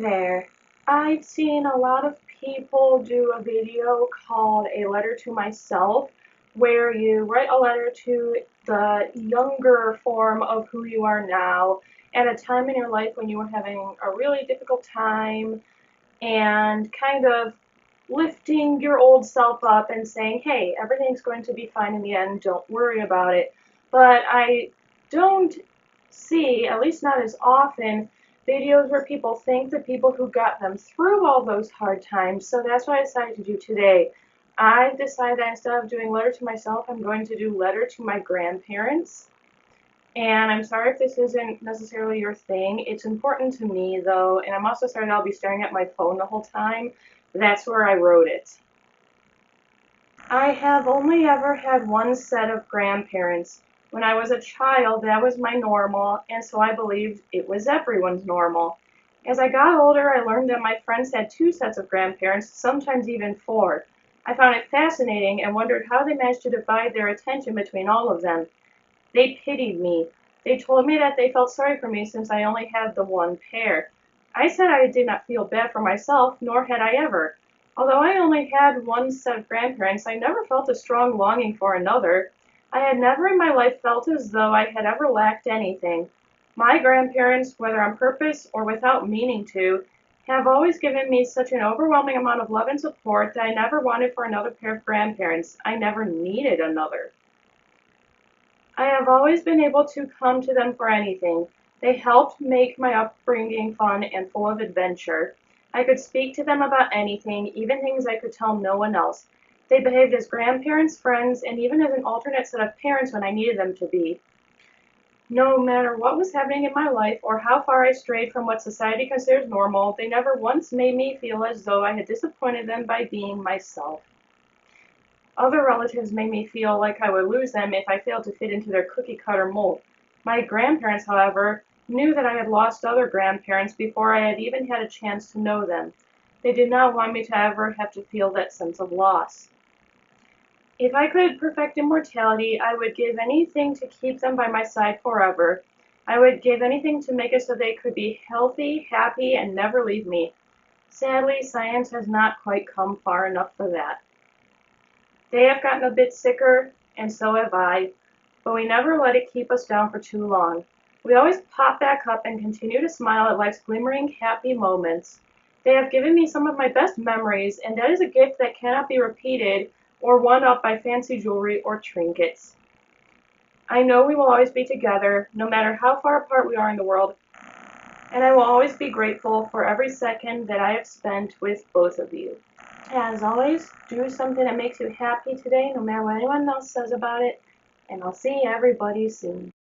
there. I've seen a lot of people do a video called A Letter to Myself, where you write a letter to the younger form of who you are now at a time in your life when you were having a really difficult time and kind of lifting your old self up and saying, hey, everything's going to be fine in the end, don't worry about it. But I don't see, at least not as often, videos where people thank the people who got them through all those hard times. So that's what I decided to do today. I've decided that instead of doing letter to myself, I'm going to do letter to my grandparents. And I'm sorry if this isn't necessarily your thing. It's important to me though, and I'm also sorry that I'll be staring at my phone the whole time. That's where I wrote it. I have only ever had one set of grandparents. When I was a child, that was my normal, and so I believed it was everyone's normal. As I got older, I learned that my friends had two sets of grandparents, sometimes even four. I found it fascinating and wondered how they managed to divide their attention between all of them. They pitied me. They told me that they felt sorry for me since I only had the one pair. I said I did not feel bad for myself, nor had I ever. Although I only had one set of grandparents, I never felt a strong longing for another. I had never in my life felt as though I had ever lacked anything. My grandparents, whether on purpose or without meaning to, have always given me such an overwhelming amount of love and support that I never wanted for another pair of grandparents. I never needed another. I have always been able to come to them for anything. They helped make my upbringing fun and full of adventure. I could speak to them about anything, even things I could tell no one else. They behaved as grandparents, friends, and even as an alternate set of parents when I needed them to be. No matter what was happening in my life or how far I strayed from what society considers normal, they never once made me feel as though I had disappointed them by being myself. Other relatives made me feel like I would lose them if I failed to fit into their cookie-cutter mold. My grandparents, however, knew that I had lost other grandparents before I had even had a chance to know them. They did not want me to ever have to feel that sense of loss. If I could perfect immortality, I would give anything to keep them by my side forever. I would give anything to make it so they could be healthy, happy, and never leave me. Sadly, science has not quite come far enough for that. They have gotten a bit sicker, and so have I, but we never let it keep us down for too long. We always pop back up and continue to smile at life's glimmering, happy moments. They have given me some of my best memories, and that is a gift that cannot be repeated or one-upped by fancy jewelry or trinkets. I know we will always be together, no matter how far apart we are in the world, and I will always be grateful for every second that I have spent with both of you. As always, do something that makes you happy today, no matter what anyone else says about it, and I'll see everybody soon.